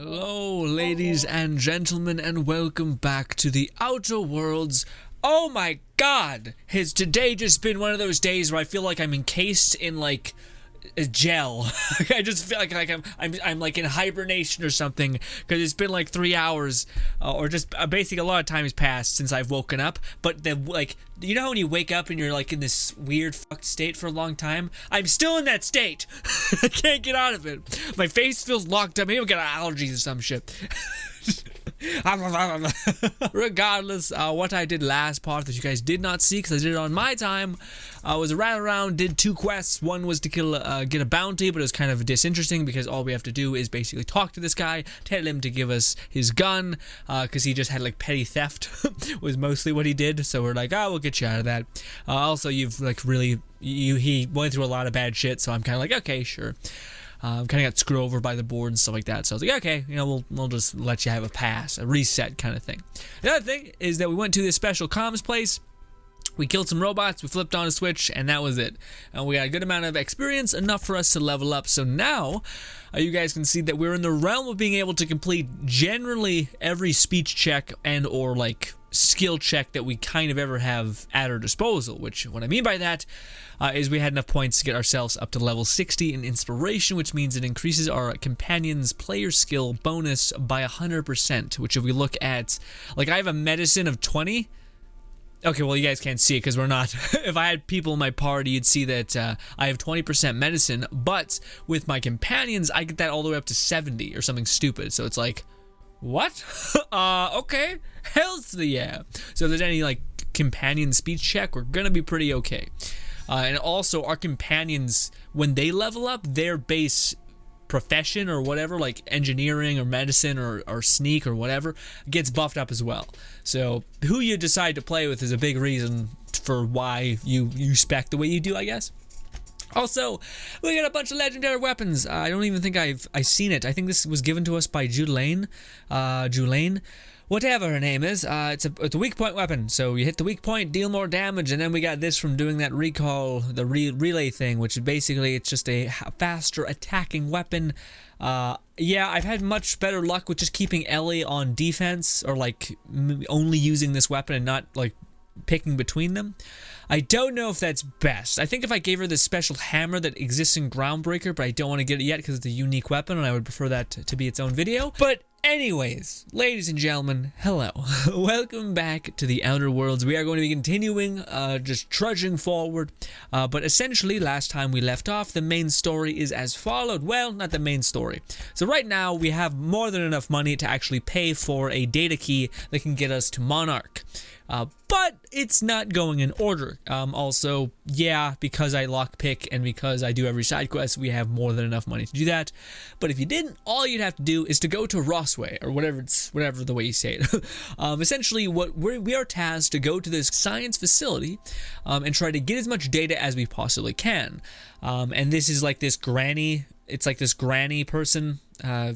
Hello, ladies and gentlemen, and welcome back to the Outer Worlds. Oh my god! Has today just been one of those days where I feel like I'm encased in, like, a gel. I just feel like I'm like in hibernation or something, because it's been like 3 hours, or just basically a lot of time has passed since I've woken up. But the, like, you know when you wake up and you're like in this weird fucked state for a long time? I'm still in that state. I can't get out of it. My face feels locked up. Maybe I've got allergies or some shit. Regardless, what I did last part that you guys did not see, because I did it on my time, was ran around, did 2 quests. One was to get a bounty, but it was kind of disinteresting because all we have to do is basically talk to this guy, tell him to give us his gun, because he just had like petty theft was mostly what he did. So we're like, oh, we'll get you out of that. Also, you've like really, he went through a lot of bad shit, so I'm kind of like, okay, sure. Kind of got screwed over by the board and stuff like that. So I was like, okay, you know, we'll just let you have a pass, a reset kind of thing. The other thing is that we went to this special comms place. We killed some robots, we flipped on a switch, and that was it. And we got a good amount of experience, enough for us to level up. So now, you guys can see that we're in the realm of being able to complete generally every speech check and or like skill check that we kind of ever have at our disposal, which what I mean by that is we had enough points to get ourselves up to level 60 in inspiration, which means it increases our companion's player skill bonus by 100%, which if we look at, like, I have a medicine of 20. Okay, well, you guys can't see it because we're not. If I had people in my party, you'd see that I have 20% medicine, but with my companions, I get that all the way up to 70 or something stupid. So it's like, what? Okay. Hells to the yeah. So if there's any, like, companion speech check, we're gonna be pretty okay. And also, our companions, when they level up, their base profession or whatever, like engineering or medicine or sneak or whatever, gets buffed up as well. So who you decide to play with is a big reason for why you spec the way you do, I guess. Also, we got a bunch of legendary weapons. I don't even think I've seen it. I think this was given to us by Julaine. Whatever her name is, it's a weak point weapon. So you hit the weak point, deal more damage, and then we got this from doing that recall, the relay thing, which is basically it's just a faster attacking weapon. Yeah, I've had much better luck with just keeping Ellie on defense, or like only using this weapon and not like picking between them. I don't know if that's best. I think if I gave her this special hammer that exists in Groundbreaker, but I don't want to get it yet because it's a unique weapon and I would prefer that to be its own video. But anyways, ladies and gentlemen, hello. Welcome back to the Outer Worlds. We are going to be continuing, just trudging forward. But essentially, last time we left off, the main story is as followed. Well, not the main story. So right now, we have more than enough money to actually pay for a data key that can get us to Monarch. But it's not going in order. Also, yeah, because I lockpick and because I do every side quest, we have more than enough money to do that. But if you didn't, all you'd have to do is to go to Roseway, or whatever the way you say it. Essentially, we are tasked to go to this science facility and try to get as much data as we possibly can. And this is like this granny. It's like this granny person,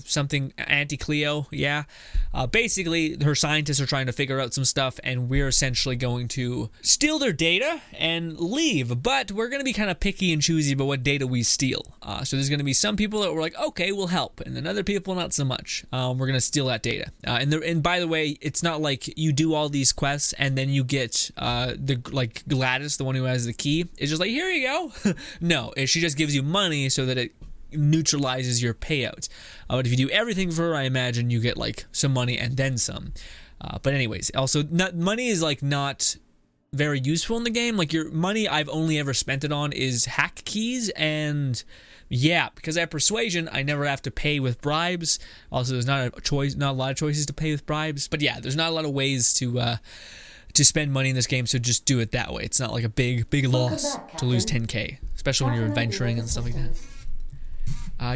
something Auntie Cleo, yeah. Basically, her scientists are trying to figure out some stuff, and we're essentially going to steal their data and leave. But we're going to be kind of picky and choosy about what data we steal. So there's going to be some people that were like, okay, we'll help, and then other people not so much. We're going to steal that data. And by the way, it's not like you do all these quests and then you get like Gladys, the one who has the key. It's just like, here you go. No, she just gives you money so that it neutralizes your payout. But if you do everything for her, I imagine you get like some money and then some. But anyways, also money is like not very useful in the game. Like your money I've only ever spent it on is hack keys, and yeah, because I have persuasion, I never have to pay with bribes. Also, there's not a lot of choices to pay with bribes. But yeah, there's not a lot of ways to spend money in this game, so just do it that way. It's not like a big loss to lose 10k, especially when you're adventuring and stuff like that.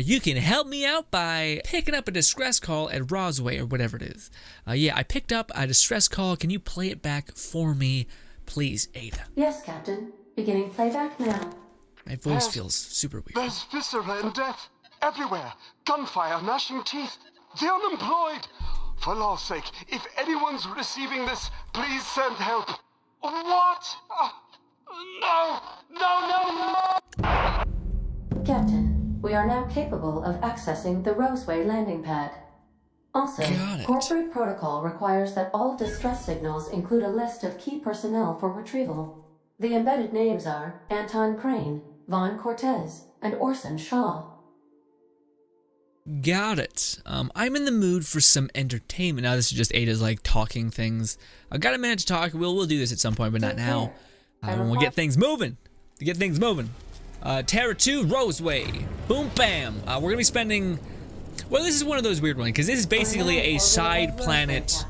You can help me out by picking up a distress call at Roseway or whatever it is. Yeah, I picked up a distress call. Can you play it back for me, please, Ada? Yes, Captain. Beginning playback now. My voice feels super weird. There's viscera and death everywhere. Gunfire, gnashing teeth. The unemployed. For law's sake, if anyone's receiving this, please send help. What? No! Captain, we are now capable of accessing the Roseway landing pad. Also, Got it. corporate protocol requires that all distress signals include a list of key personnel for retrieval. The embedded names are Anton Crane, Vaughn Cortez, and Orson Shaw. Got it. I'm in the mood for some entertainment. Now this is just Ada's like talking things. I've got a minute to talk. We'll do this at some point, but not now. When we get things moving. To get things moving. Terra 2, Roseway. Boom bam. We're gonna be spending. Well, this is one of those weird ones because this is basically a side planet.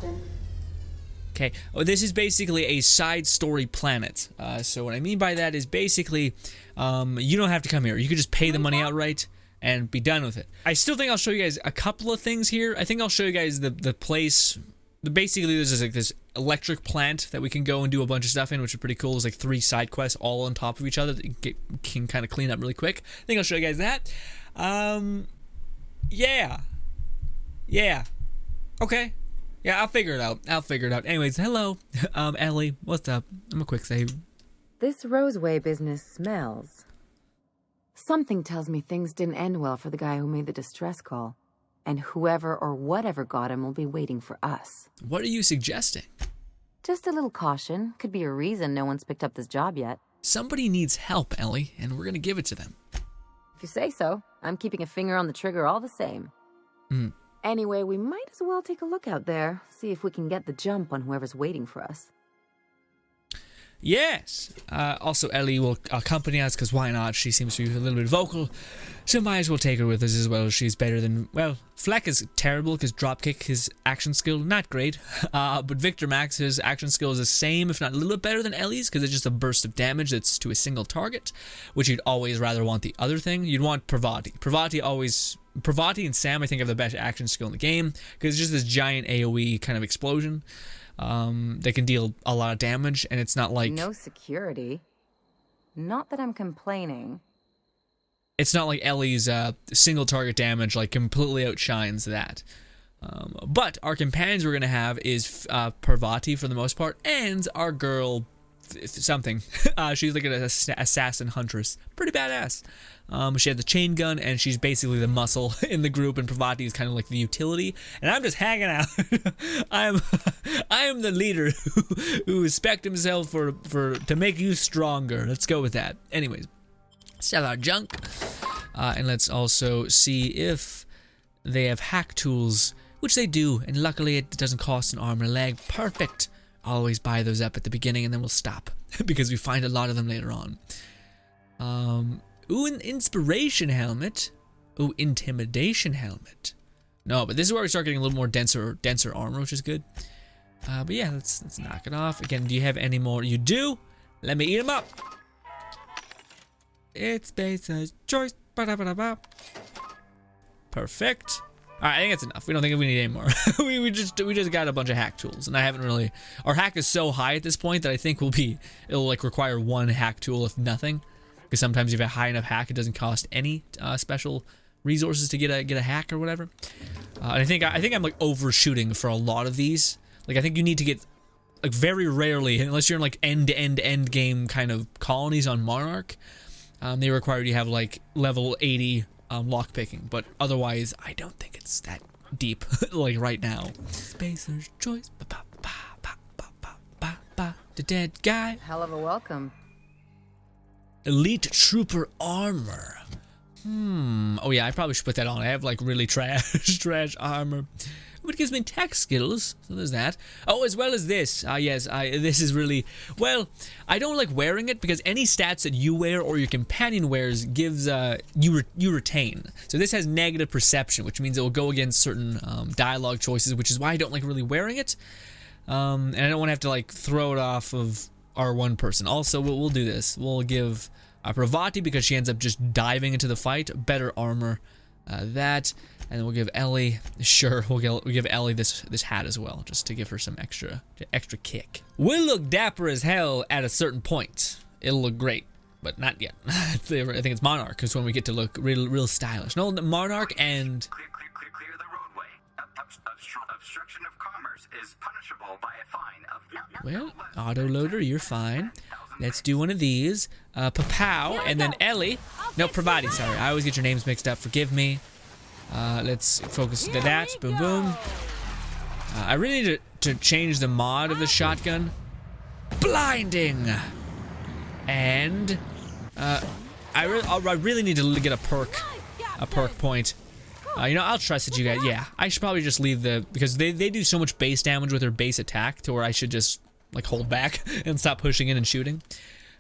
Okay. Oh, this is basically a side story planet. So what I mean by that is basically, you don't have to come here. You could just pay the money outright and be done with it. I still think I'll show you guys a couple of things here. I think I'll show you guys the place. Basically, there's like this electric plant that we can go and do a bunch of stuff in, which is pretty cool. There's like 3 side quests all on top of each other that you can kind of clean up really quick. I think I'll show you guys that. Yeah. Okay. Yeah, I'll figure it out. Anyways, hello, Ellie. What's up? I'm a quick save. This Roseway business smells. Something tells me things didn't end well for the guy who made the distress call. And whoever or whatever got him will be waiting for us. What are you suggesting? Just a little caution. Could be a reason no one's picked up this job yet. Somebody needs help, Ellie, and we're gonna give it to them. If you say so. I'm keeping a finger on the trigger all the same. Anyway, we might as well take a look out there. See if we can get the jump on whoever's waiting for us. Yes. Also, Ellie will accompany us, because why not? She seems to be a little bit vocal, so might as well take her with us as well. She's better than, well, Fleck is terrible, because Dropkick, his action skill, not great. But Victor Max, his action skill is the same, if not a little bit better than Ellie's, because it's just a burst of damage that's to a single target, which you'd always rather want the other thing. You'd want Pravati. Pravati and Sam, I think, have the best action skill in the game, because it's just this giant AoE kind of explosion. They can deal a lot of damage, and it's not like... No security. Not that I'm complaining. It's not like Ellie's single target damage like completely outshines that. But our companions we're going to have is Parvati for the most part, and our girl something. She's like an assassin huntress. Pretty badass. She had the chain gun, and she's basically the muscle in the group, and Pravati is kind of like the utility, and I'm just hanging out. I am the leader who respect himself to make you stronger. Let's go with that. Anyways, sell our junk, and let's also see if they have hack tools, which they do, and luckily it doesn't cost an arm and a leg. Perfect. Always buy those up at the beginning, and then we'll stop because we find a lot of them later on. Ooh, an inspiration helmet. Ooh, intimidation helmet. No, but this is where we start getting a little more denser armor, which is good. But yeah, let's knock it off. Again, do you have any more? You do. Let me eat them up. It's Base's choice. Ba-da-ba-da-ba. Perfect. All right, I think that's enough. We don't think we need any more. we just got a bunch of hack tools, and I haven't really. Our hack is so high at this point that I think it'll like require one hack tool if nothing. Because sometimes if you have a high enough hack, it doesn't cost any special resources to get a hack or whatever. And I think I'm like overshooting for a lot of these. Like I think you need to get like very rarely, unless you're in like end game kind of colonies on Monarch, they require you to have like level 80 lockpicking. But otherwise, I don't think it's that deep like right now. Spacer's choice. The dead guy. Hell of a welcome. Elite Trooper armor. Oh yeah, I probably should put that on. I have like really trash armor. But it gives me tech skills, so there's that. Oh, as well as this. Yes, this is really... Well, I don't like wearing it because any stats that you wear or your companion wears gives... you retain. So this has negative perception, which means it will go against certain dialogue choices, which is why I don't like really wearing it. And I don't want to have to like throw it off of our one person. Also, we'll do this. We'll give Pravati, because she ends up just diving into the fight, better armor. That, and then we'll give Ellie. Sure, we'll give Ellie this hat as well, just to give her some extra kick. We'll look dapper as hell at a certain point. It'll look great, but not yet. I think it's Monarch is when we get to look real stylish. No, Monarch and. Clear the roadway. Obstruction of commerce is punishable by a fine of. Well, autoloader, you're fine. Let's do one of these. Papow, and then Ellie. No, Pravati, sorry. I always get your names mixed up. Forgive me. Let's focus to that. Boom, boom. I really need to change the mod of the shotgun. Blinding! And I really need to get a perk point. You know, I'll trust that you guys. Yeah, I should probably just leave because they do so much base damage with their base attack to where I should just like hold back and stop pushing in and shooting.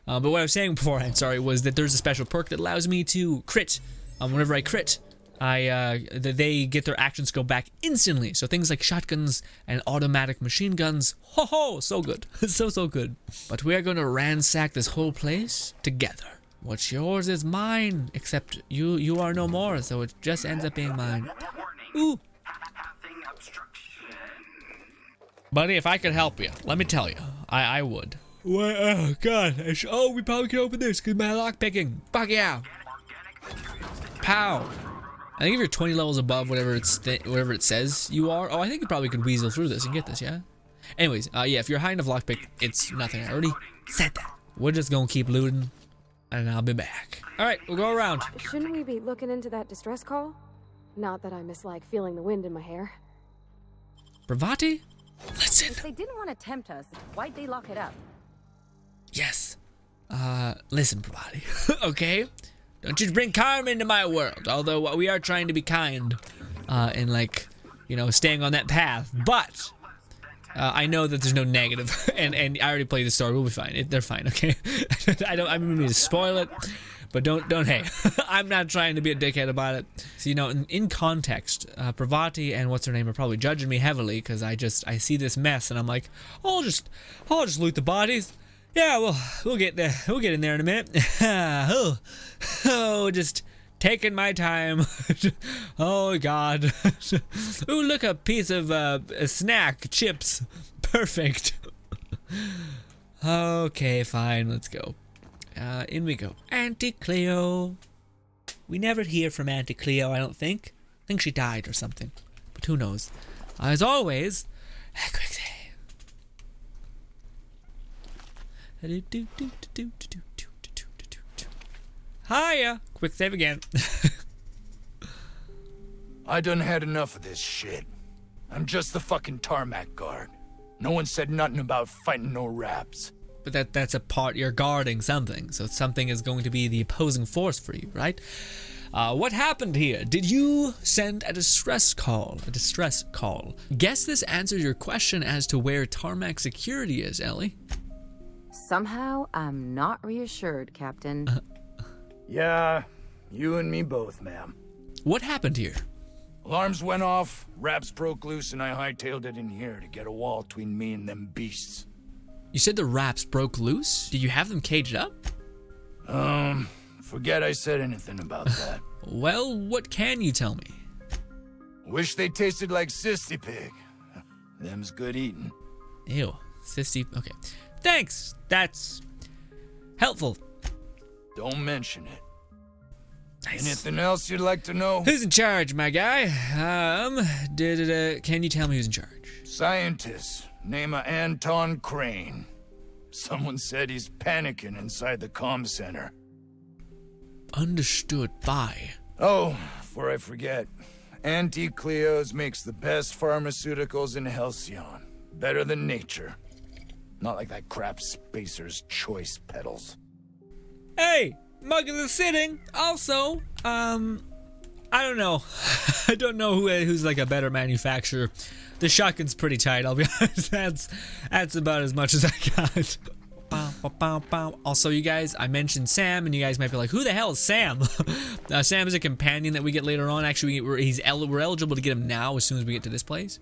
But what I was saying beforehand, sorry, was that there's a special perk that allows me to crit. Whenever I crit, they get their actions go back instantly. So things like shotguns and automatic machine guns, ho, so good, so good. But we are going to ransack this whole place together. What's yours is mine, except you are no more, so it just ends up being mine. Ooh. Buddy, if I could help you, let me tell you, I would. What? Oh, God. We probably can open this because my lockpicking. Fuck yeah. Pow. I think if you're 20 levels above whatever it says you are. Oh, I think you probably could weasel through this and get this, yeah? Anyways, yeah, if you're high enough lockpick, it's nothing. I already said that. We're just gonna keep looting, and I'll be back. Alright, we'll go around. Shouldn't we be looking into that distress call? Not that I mislike feeling the wind in my hair. Bravati? Listen. If they didn't want to tempt us, why'd they lock it up? Yes. Listen, Bravati. Okay? Don't you bring karma into my world. Although we are trying to be kind, and like, you know, staying on that path. But I know that there's no negative, and I already played the story. We'll be fine. They're fine, okay? I don't mean to spoil it, but don't. Hey, I'm not trying to be a dickhead about it. So, you know, in context, Pravati and what's her name are probably judging me heavily because I see this mess and I'm like, I'll just loot the bodies. Yeah, we'll get there. We'll get in there in a minute. Just taking my time. Oh God. Ooh, look, a piece of a snack, chips. Perfect. Okay, fine. Let's go. In we go. Auntie Cleo. We never hear from Auntie Cleo, I don't think. I think she died or something. But who knows? As always, a quick save. Hiya! Quick save again. I done had enough of this shit. I'm just the fucking tarmac guard. No one said nothing about fighting no raps. But that's a part you're guarding something, so something is going to be the opposing force for you, right? What happened here? Did you send a distress call? A distress call. Guess this answers your question as to where tarmac security is, Ellie. Somehow, I'm not reassured, Captain. Yeah, you and me both, ma'am. What happened here? Alarms went off, raps broke loose, and I hightailed it in here to get a wall between me and them beasts. You said the raps broke loose? Did you have them caged up? Forget I said anything about that. Well, what can you tell me? Wish they tasted like sissy pig. Them's good eating. Ew, sissy, okay. Thanks, that's helpful. Don't mention it. Nice. Anything else you'd like to know? Who's in charge, my guy? Can you tell me who's in charge? Scientist, name of Anton Crane. Someone said he's panicking inside the comm center. Understood. Bye. Oh, before I forget, Auntie Cleo's makes the best pharmaceuticals in Halcyon. Better than nature. Not like that crap Spacer's Choice peddles. Hey, mug of the sitting. Also, I don't know. I don't know who's like a better manufacturer. The shotgun's pretty tight, I'll be honest. That's about as much as I got. Also, you guys, I mentioned Sam, and you guys might be like, who the hell is Sam? Sam is a companion that we get later on. Actually, we're eligible to get him now as soon as we get to this place.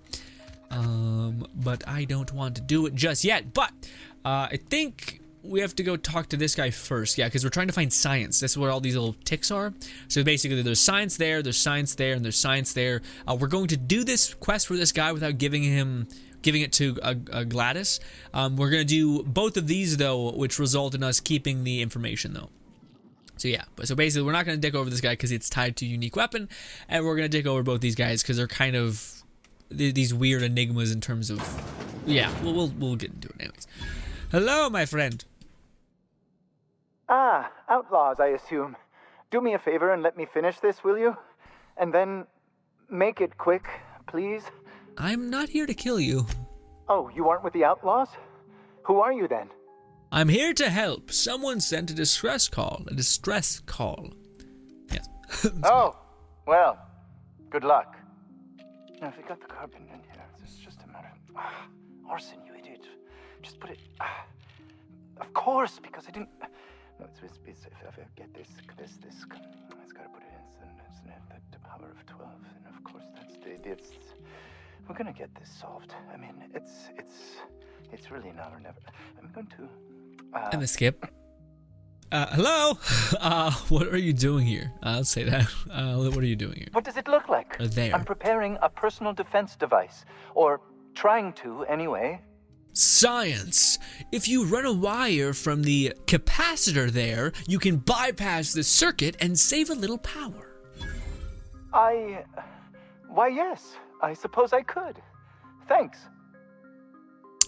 But I don't want to do it just yet. But I think we have to go talk to this guy first. Yeah, because we're trying to find science. That's where all these little ticks are. So basically, there's science there, there's science there, and there's science there. We're going to do this quest for this guy without giving it to Gladys. We're going to do both of these, though, which result in us keeping the information, though. So yeah, so basically, we're not going to dick over this guy because it's tied to a unique weapon, and we're going to dick over both these guys because they're kind of these weird enigmas in terms of, yeah, we'll get into it anyways. Hello, my friend. Ah, outlaws, I assume. Do me a favor and let me finish this, will you? And then make it quick, please. I'm not here to kill you. Oh, you aren't with the outlaws? Who are you then? I'm here to help. Someone sent a distress call. A distress call. Yes. Oh, well, good luck. Now, if we got the carbon in here, it's just a matter of... Orson, you idiot. Just put it... of course, because I didn't... No, it's if I get this... It's got to put it in the power of 12. And of course, it's... We're gonna get this solved. I mean, it's really now or never. I'm going to... I'm gonna skip. Hello? What are you doing here? I'll say that. What are you doing here? What does it look like? There. I'm preparing a personal defense device. Or trying to, anyway. Science! If you run a wire from the capacitor there, you can bypass the circuit and save a little power. Why, yes. I suppose I could. Thanks.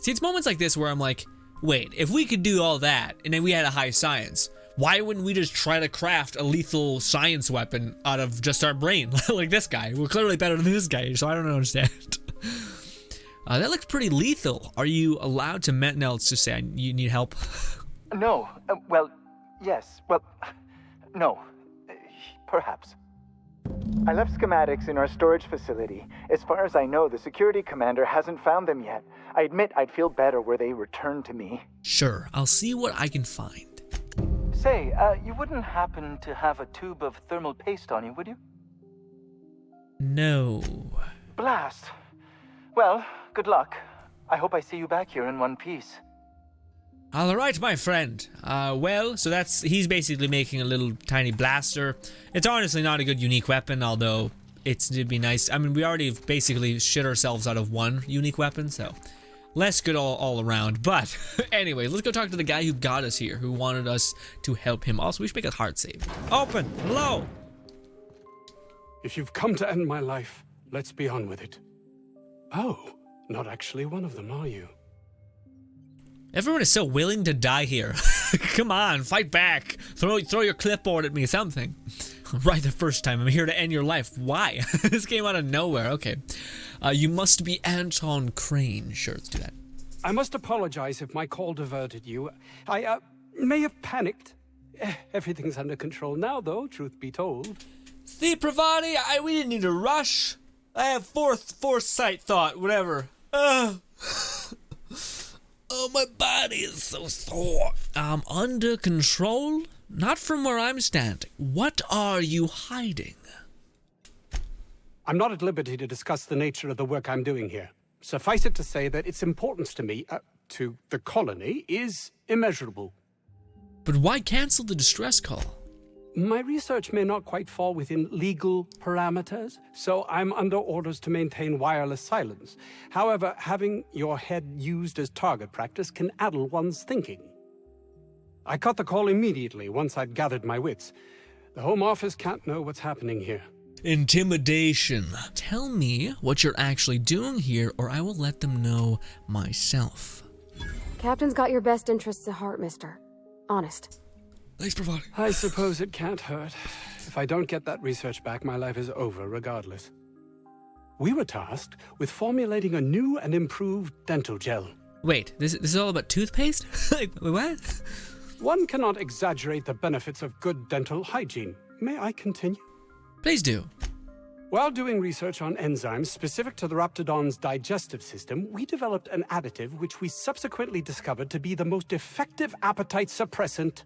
See, it's moments like this where I'm like, wait, if we could do all that and then we had a high science, why wouldn't we just try to craft a lethal science weapon out of just our brain? Like this guy. We're clearly better than this guy, so I don't understand. That looks pretty lethal. Are you allowed to no, let's just say you need help? No. Well, yes. Well, no. Perhaps. I left schematics in our storage facility. As far as I know, the security commander hasn't found them yet. I admit I'd feel better were they returned to me. Sure, I'll see what I can find. Say, you wouldn't happen to have a tube of thermal paste on you, would you? No. Blast. Well, good luck. I hope I see you back here in one piece. All right, my friend. Well, so he's basically making a little tiny blaster. It's honestly not a good unique weapon, although it'd be nice. I mean, we already basically shit ourselves out of one unique weapon, so less good all around. But anyway, let's go talk to the guy who got us here, who wanted us to help him. Also, we should make a heart save. Open. Hello. If you've come to end my life, let's be on with it. Oh, not actually one of them, are you? Everyone is so willing to die here. Come on, fight back. Throw your clipboard at me, something. Right the first time. I'm here to end your life. Why? This came out of nowhere. Okay. You must be Anton Crane. Sure, let's do that. I must apologize if my call diverted you. I may have panicked. Everything's under control now, though, truth be told. See, Pravati, we didn't need to rush. I have foresight thought, whatever. Oh, my body is so sore. Under control? Not from where I'm standing. What are you hiding? I'm not at liberty to discuss the nature of the work I'm doing here. Suffice it to say that its importance to me, to the colony, is immeasurable. But why cancel the distress call? My research may not quite fall within legal parameters, so I'm under orders to maintain wireless silence. However, having your head used as target practice can addle one's thinking. I cut the call immediately once I'd gathered my wits. The Home Office can't know what's happening here. Intimidation. Tell me what you're actually doing here, or I will let them know myself. Captain's got your best interests at heart, mister. Honest. Thanks, Pravati. I suppose it can't hurt. If I don't get that research back, my life is over regardless. We were tasked with formulating a new and improved dental gel. Wait, this is all about toothpaste? Like, what? One cannot exaggerate the benefits of good dental hygiene. May I continue? Please do. While doing research on enzymes specific to the Raptidon's digestive system, we developed an additive which we subsequently discovered to be the most effective appetite suppressant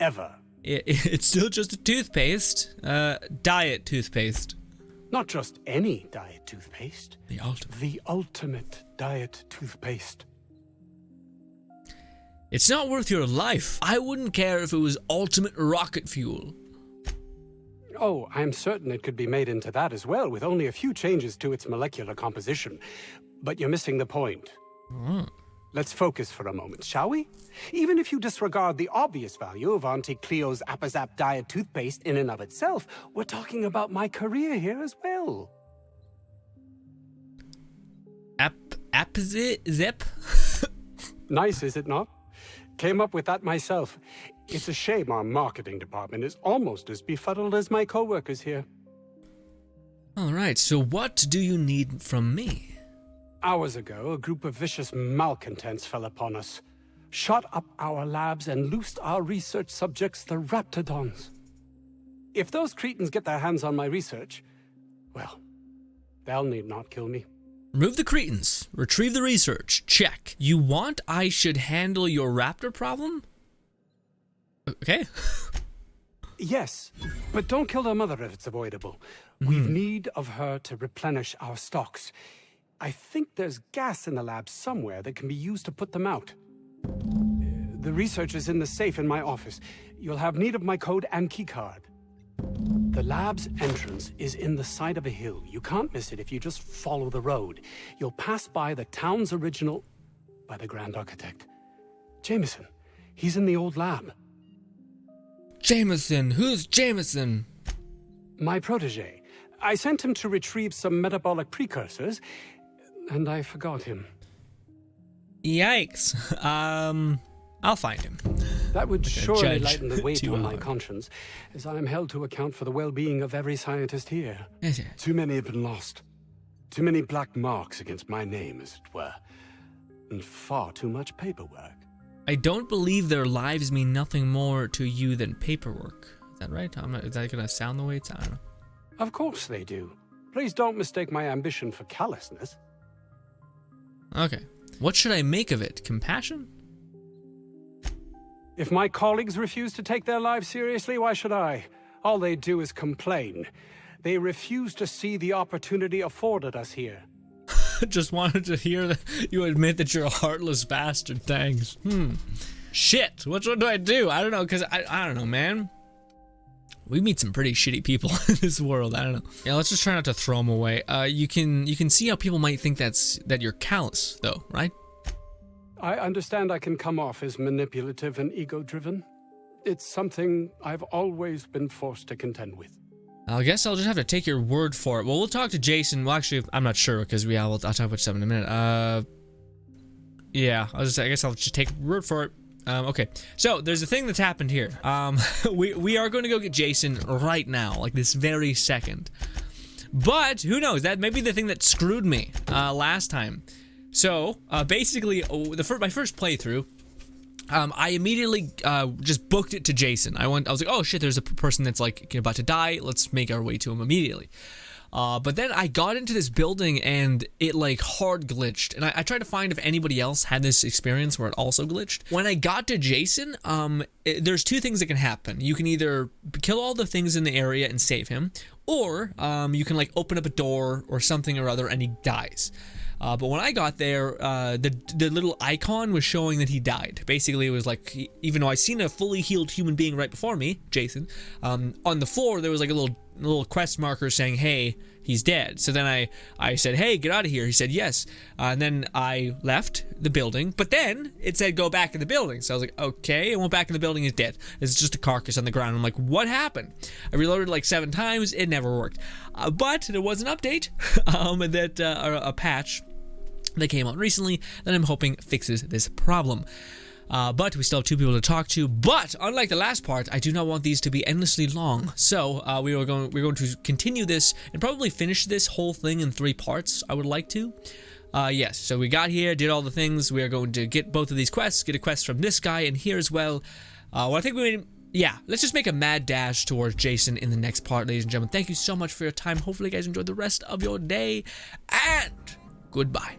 ever. It's still just a toothpaste. Diet toothpaste. Not just any diet toothpaste. The ultimate. The ultimate diet toothpaste. It's not worth your life. I wouldn't care if it was ultimate rocket fuel. Oh, I'm certain it could be made into that as well, with only a few changes to its molecular composition. But you're missing the point. Let's focus for a moment, shall we? Even if you disregard the obvious value of Auntie Cleo's Appazap diet toothpaste in and of itself, we're talking about my career here as well. Zip? Nice, is it not? Came up with that myself. It's a shame our marketing department is almost as befuddled as my co-workers here. Alright, so what do you need from me? Hours ago, a group of vicious malcontents fell upon us, shot up our labs, and loosed our research subjects, the Raptidons. If those cretins get their hands on my research, well, they'll need not kill me. Remove the cretins. Retrieve the research. Check. You want I should handle your raptor problem? Okay. Yes, but don't kill their mother if it's avoidable. We've need of her to replenish our stocks. I think there's gas in the lab somewhere that can be used to put them out. The research is in the safe in my office. You'll have need of my code and keycard. The lab's entrance is in the side of a hill. You can't miss it if you just follow the road. You'll pass by the town's original... by the Grand Architect. Jameson. He's in the old lab. Jameson. Who's Jameson? My protege. I sent him to retrieve some metabolic precursors, and I forgot him. Yikes. I'll find him. That would Like a surely judge. lighten the weight Too on my hard. conscience, as I am held to account for the well-being of every scientist here. Yes, yes. Too many have been lost. Too many black marks against my name, as it were. And far too much paperwork. I don't believe their lives mean nothing more to you than paperwork. Is that right? Is that gonna sound the way it's? I don't know. Of course they do. Please don't mistake my ambition for callousness. Okay. What should I make of it? Compassion? If my colleagues refuse to take their lives seriously, why should I? All they do is complain. They refuse to see the opportunity afforded us here. Just wanted to hear that you admit that you're a heartless bastard. Thanks. Shit. Which one do I do? I don't know, because I don't know, man. We meet some pretty shitty people in this world. I don't know. Yeah, let's just try not to throw them away. You can see how people might think that you're callous, though, right? I understand I can come off as manipulative and ego-driven. It's something I've always been forced to contend with. I guess I'll just have to take your word for it. Well, we'll talk to Jason. Well, actually, I'm not sure because I'll talk about stuff in a minute. Yeah, I guess I'll just take your word for it. Okay, so there's a thing that's happened here. We are going to go get Jason right now, like this very second. But who knows? That may be the thing that screwed me last time. So basically, my first playthrough, I immediately just booked it to Jason. I was like, oh shit, there's a person that's like about to die. Let's make our way to him immediately. But then I got into this building and it like hard glitched. And I tried to find if anybody else had this experience where it also glitched. When I got to Jason, there's two things that can happen. You can either kill all the things in the area and save him, or you can like open up a door or something or other and he dies. But when I got there, the little icon was showing that he died. Basically, it was like, even though I seen a fully healed human being right before me, Jason, on the floor there was like a little quest marker saying, hey, he's dead. So then I said, hey, get out of here. He said, yes. And then I left the building, but then it said go back in the building. So I was like, okay, I went back in the building, he's dead. It's just a carcass on the ground. I'm like, what happened? I reloaded like 7 times, it never worked. But there was an update, a patch that came out recently that I'm hoping fixes this problem. But we still have 2 people to talk to. But unlike the last part, I do not want these to be endlessly long. So we're going to continue this and probably finish this whole thing in 3 parts. I would like to. Yes. So we got here, did all the things. We are going to get both of these quests. Get a quest from this guy and here as well. Well, I think we made. Yeah, let's just make a mad dash towards Jason in the next part, ladies and gentlemen. Thank you so much for your time. Hopefully, you guys enjoyed the rest of your day, and goodbye.